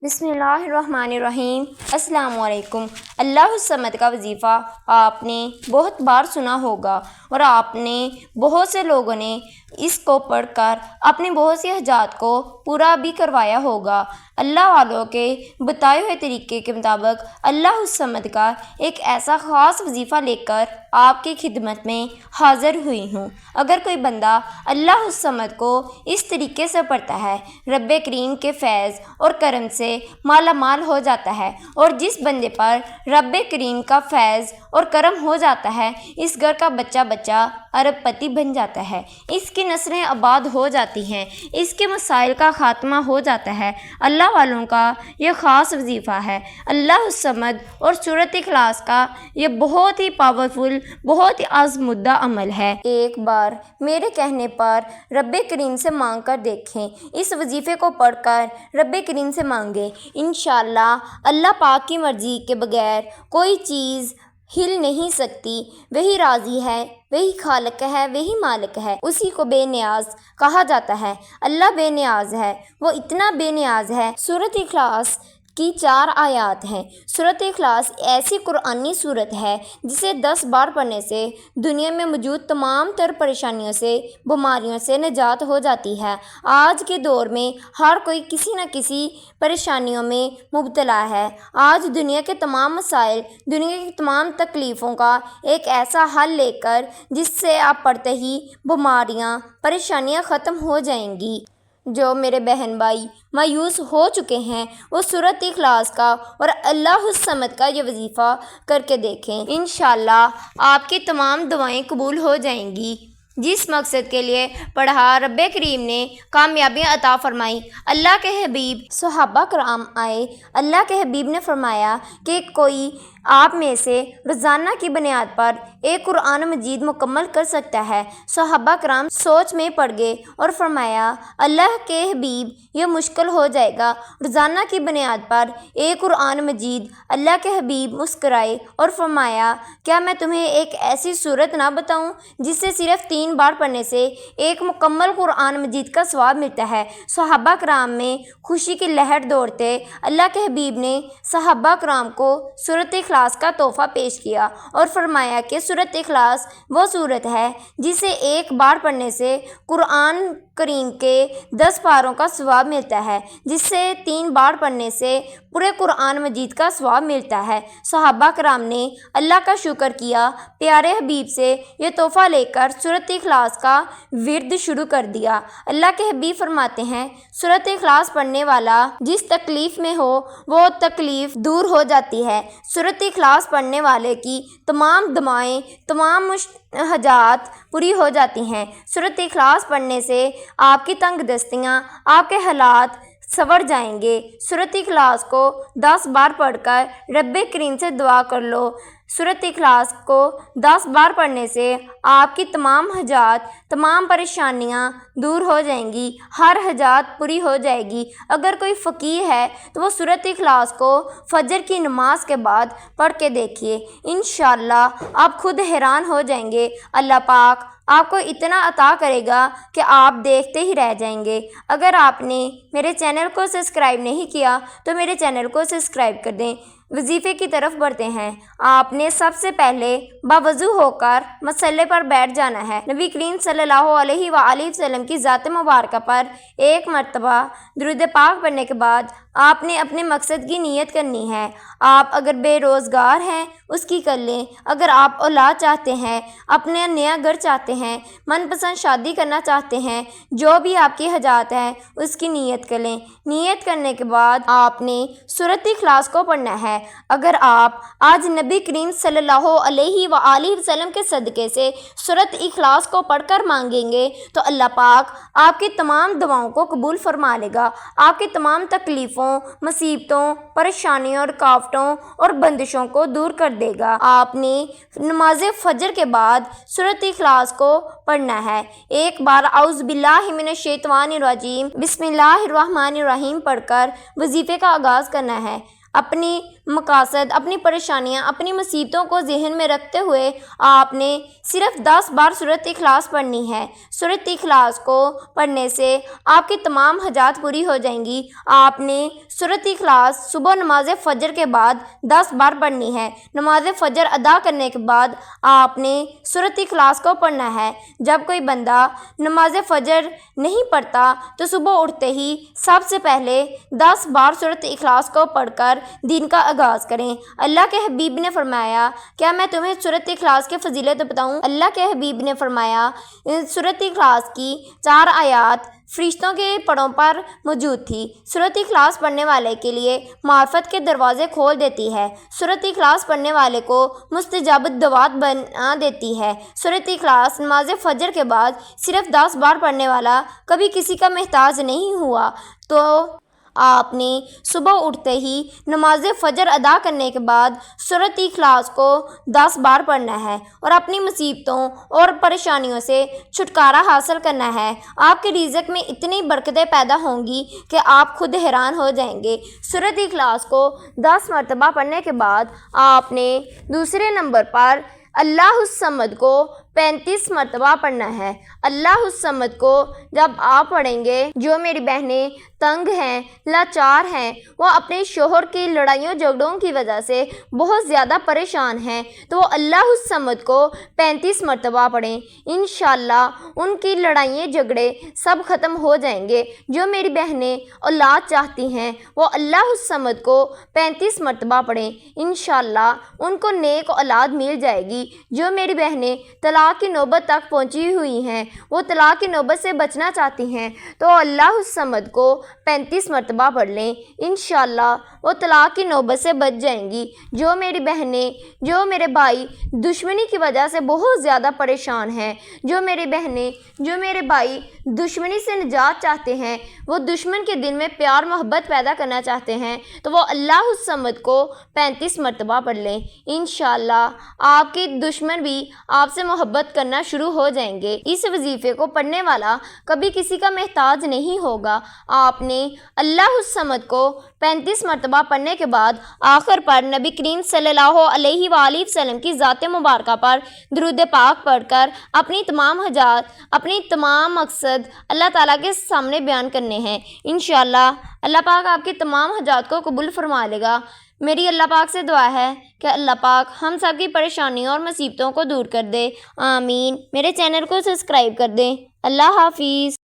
بسم اللہ الرحمن الرحیم۔ السلام علیکم۔ اللہ الصمد کا وظیفہ آپ نے بہت بار سنا ہوگا اور آپ نے بہت سے لوگوں نے اس کو پڑھ کر اپنے بہت سی حاجات کو پورا بھی کروایا ہوگا۔ اللہ والوں کے بتائے ہوئے طریقے کے مطابق اللہ الصمد کا ایک ایسا خاص وظیفہ لے کر آپ کی خدمت میں حاضر ہوئی ہوں۔ اگر کوئی بندہ اللہ الصمد کو اس طریقے سے پڑھتا ہے، رب کریم کے فیض اور کرم سے مالا مال ہو جاتا ہے، اور جس بندے پر رب کریم کا فیض اور کرم ہو جاتا ہے، اس گھر کا بچہ ارب پتی بن جاتا ہے، اس کی نسلیں آباد ہو جاتی ہیں، اس کے مسائل کا خاتمہ ہو جاتا ہے۔ اللہ والوں کا یہ خاص وظیفہ ہے۔ اللہ الصمد اور سورۃ اخلاص کا یہ بہت ہی پاورفل، بہت ہی آزمودہ عمل ہے۔ ایک بار میرے کہنے پر رب کریم سے مانگ کر دیکھیں، اس وظیفے کو پڑھ کر رب کریم سے مانگیں، انشاءاللہ اللہ پاک کی مرضی کے بغیر کوئی چیز ہل نہیں سکتی۔ وہی رازی ہے، وہی خالق ہے، وہی مالک ہے، اسی کو بے نیاز کہا جاتا ہے۔ اللہ بے نیاز ہے، وہ اتنا بے نیاز ہے۔ سورۃ اخلاص کی 4 آیات ہیں۔ سورۃ اخلاص ایسی قرآنی صورت ہے جسے 10 بار پڑھنے سے دنیا میں موجود تمام تر پریشانیوں سے، بیماریوں سے نجات ہو جاتی ہے۔ آج کے دور میں ہر کوئی کسی نہ کسی پریشانیوں میں مبتلا ہے۔ آج دنیا کے تمام مسائل، دنیا کی تمام تکلیفوں کا ایک ایسا حل لے کر جس سے آپ پڑھتے ہی بیماریاں، پریشانیاں ختم ہو جائیں گی۔ جو میرے بہن بھائی مایوس ہو چکے ہیں، وہ سورۃ اخلاص کا اور اللہ الصمد کا یہ وظیفہ کر کے دیکھیں، انشاءاللہ آپ کی تمام دعائیں قبول ہو جائیں گی۔ جس مقصد کے لیے پڑھا، رب کریم نے کامیابیاں عطا فرمائی۔ اللہ کے حبیب صحابہ کرام آئے، اللہ کے حبیب نے فرمایا کہ کوئی آپ میں سے روزانہ کی بنیاد پر ایک قرآن مجید مکمل کر سکتا ہے۔ صحابہ کرام سوچ میں پڑ گئے اور فرمایا، اللہ کے حبیب یہ مشکل ہو جائے گا، روزانہ کی بنیاد پر ایک قرآن مجید۔ اللہ کے حبیب مسکرائے اور فرمایا، کیا میں تمہیں ایک ایسی صورت نہ بتاؤں جس سے صرف 3 بار پڑھنے سے ایک مکمل قرآن مجید کا ثواب ملتا ہے؟ صحابہ کرام میں خوشی کی لہر دوڑتے اللہ کے حبیب نے صحابہ کرام کو سورۃ اخلاص کا تحفہ پیش کیا اور فرمایا کہ سورۃ اخلاص وہ صورت ہے جسے ایک بار پڑھنے سے قرآن کریم کے 10 پاروں کا ثواب ملتا ہے، جس سے 3 بار پڑھنے سے پورے قرآن مجید کا ثواب ملتا ہے۔ صحابہ کرام نے اللہ کا شکر کیا، پیارے حبیب سے یہ تحفہ لے کر سورۃ اخلاص کا ورد شروع کر دیا۔ اللہ کے حبیب فرماتے ہیں، سورۃ اخلاص پڑھنے والا جس تکلیف میں ہو وہ تکلیف دور ہو جاتی ہے۔ سورۃ اخلاص پڑھنے والے کی تمام دعائیں، تمام حاجات پوری ہو جاتی ہیں۔ سورۃ اخلاص پڑھنے سے آپ کی تنگ دستیاں، آپ کے حالات سنور جائیں گے۔ سورۃ اخلاص کو 10 بار پڑھ کر رب کریم سے دعا کر لو۔ سورۃ اخلاص کو 10 بار پڑھنے سے آپ کی تمام حاجات، تمام پریشانیاں دور ہو جائیں گی، ہر حاجات پوری ہو جائے گی۔ اگر کوئی فقیر ہے تو وہ سورۃ اخلاص کو فجر کی نماز کے بعد پڑھ کے دیکھیے، انشاءاللہ آپ خود حیران ہو جائیں گے۔ اللہ پاک آپ کو اتنا عطا کرے گا کہ آپ دیکھتے ہی رہ جائیں گے۔ اگر آپ نے میرے چینل کو سبسکرائب نہیں کیا تو میرے چینل کو سبسکرائب کر دیں۔ وظیفے کی طرف بڑھتے ہیں۔ آپ نے سب سے پہلے باوضو ہو کر مصلی پر بیٹھ جانا ہے۔ نبی کریم صلی اللہ علیہ وآلہ وسلم کی ذات مبارکہ پر 1 مرتبہ درود پاک پڑھنے کے بعد آپ نے اپنے مقصد کی نیت کرنی ہے۔ آپ اگر بے روزگار ہیں اس کی کر لیں، اگر آپ اولاد چاہتے ہیں، اپنے نیا گھر چاہتے ہیں، من پسند شادی کرنا چاہتے ہیں، جو بھی آپ کی حاجات ہیں اس کی نیت کر لیں۔ نیت کرنے کے بعد آپ نے سورۃ اخلاص کو پڑھنا ہے۔ اگر آپ آج نبی کریم صلی اللہ علیہ وآلہ وسلم کے صدقے سے سورۃ اخلاص کو پڑھ کر مانگیں گے تو اللہ پاک آپ کی تمام دعاؤں کو قبول فرما لے گا، آپ کی تمام تکلیفوں، مصیبتوں، پریشانیوں، رکاوٹوں اور بندشوں کو دور کر دے گا۔ آپ نے نماز فجر کے بعد سورۃ اخلاص کو پڑھنا ہے۔ ایک بار اعوذ باللہ من الشیطان الرجیم بسم اللہ الرحمن الرحیم پڑھ کر وظیفے کا آغاز کرنا ہے۔ اپنی مقاصد، اپنی پریشانیاں، اپنی مصیبتوں کو ذہن میں رکھتے ہوئے آپ نے صرف 10 بار سورۃ اخلاص پڑھنی ہے۔ سورۃ اخلاص کو پڑھنے سے آپ کی تمام حاجات پوری ہو جائیں گی۔ آپ نے سورۃ اخلاص صبح نماز فجر کے بعد 10 بار پڑھنی ہے۔ نماز فجر ادا کرنے کے بعد آپ نے سورۃ اخلاص کو پڑھنا ہے۔ جب کوئی بندہ نماز فجر نہیں پڑھتا تو صبح اٹھتے ہی سب سے پہلے 10 بار سورۃ اخلاص کو پڑھ کر دن کا آغاز کریں۔ اللہ کے حبیب نے فرمایا، کیا میں تمہیں سورۃ اخلاص کی فضیلت بتاؤں؟ اللہ کے حبیب نے فرمایا، سورۃ اخلاص کی 4 آیات فرشتوں کے پروں پر موجود تھی۔ سورۃ اخلاص پڑھنے والے کے لیے معرفت کے دروازے کھول دیتی ہے۔ سورۃ اخلاص پڑھنے والے کو مستجاب دعوات بنا دیتی ہے۔ سورۃ اخلاص نماز فجر کے بعد صرف 10 بار پڑھنے والا کبھی کسی کا محتاج نہیں ہوا۔ تو آپ نے صبح اٹھتے ہی نماز فجر ادا کرنے کے بعد سورۃ اخلاص کو 10 بار پڑھنا ہے اور اپنی مصیبتوں اور پریشانیوں سے چھٹکارا حاصل کرنا ہے۔ آپ کے رزق میں اتنی برکتیں پیدا ہوں گی کہ آپ خود حیران ہو جائیں گے۔ سورۃ اخلاص کو 10 مرتبہ پڑھنے کے بعد آپ نے دوسرے نمبر پر اللہ الصمد کو 35 مرتبہ پڑھنا ہے۔ اللہ الصمد کو جب آپ پڑھیں گے، جو میری بہنیں تنگ ہیں، لاچار ہیں، وہ اپنے شوہر کی لڑائیوں جھگڑوں کی وجہ سے بہت زیادہ پریشان ہیں، تو وہ اللہ الصمد کو 35 مرتبہ پڑھیں۔ انشاءاللہ ان کی لڑائیاں جھگڑے سب ختم ہو جائیں گے۔ جو میری بہنیں اولاد چاہتی ہیں وہ اللہ الصمد کو 35 مرتبہ پڑھیں۔ انشاءاللہ ان کو نیک اولاد مل جائے گی۔ جو میری بہنیں طلاق کی نوبت تک پہنچی ہوئی ہیں، وہ طلاق کی نوبت سے بچنا چاہتی ہیں، تو اللہ الصمد کو 35 مرتبہ پڑھ لیں۔ انشاءاللہ وہ طلاق کی نوبت سے بچ جائیں گی۔ جو میری بہنیں، جو میرے بھائی دشمنی کی وجہ سے بہت زیادہ پریشان ہیں، جو میری بہنیں، جو میرے بھائی دشمنی سے نجات چاہتے ہیں، وہ دشمن کے دل میں پیار محبت پیدا کرنا چاہتے ہیں، تو وہ اللہ الصمد کو 35 مرتبہ پڑھ لیں۔ انشاءاللہ آپ کے دشمن بھی آپ سے محبت کرنا شروع ہو جائیں گے۔ اس وظیفے کو پڑھنے والا کبھی کسی کا محتاج نہیں ہوگا۔ آپ نے اللہ الصمد کو 35 مرتبہ پڑھنے کے بعد آخر پر نبی کریم صلی اللہ علیہ وآلہ وسلم کی ذات مبارکہ پر درود پاک پڑھ کر اپنی تمام حاجات، اپنی تمام مقصد اللہ تعالیٰ کے سامنے بیان کرنے ہیں۔ انشاءاللہ اللہ پاک آپ کی تمام حاجات کو قبول فرما لے گا۔ میری اللہ پاک سے دعا ہے کہ اللہ پاک ہم سب کی پریشانیوں اور مصیبتوں کو دور کر دے۔ آمین۔ میرے چینل کو سبسکرائب کر دیں۔ اللہ حافظ۔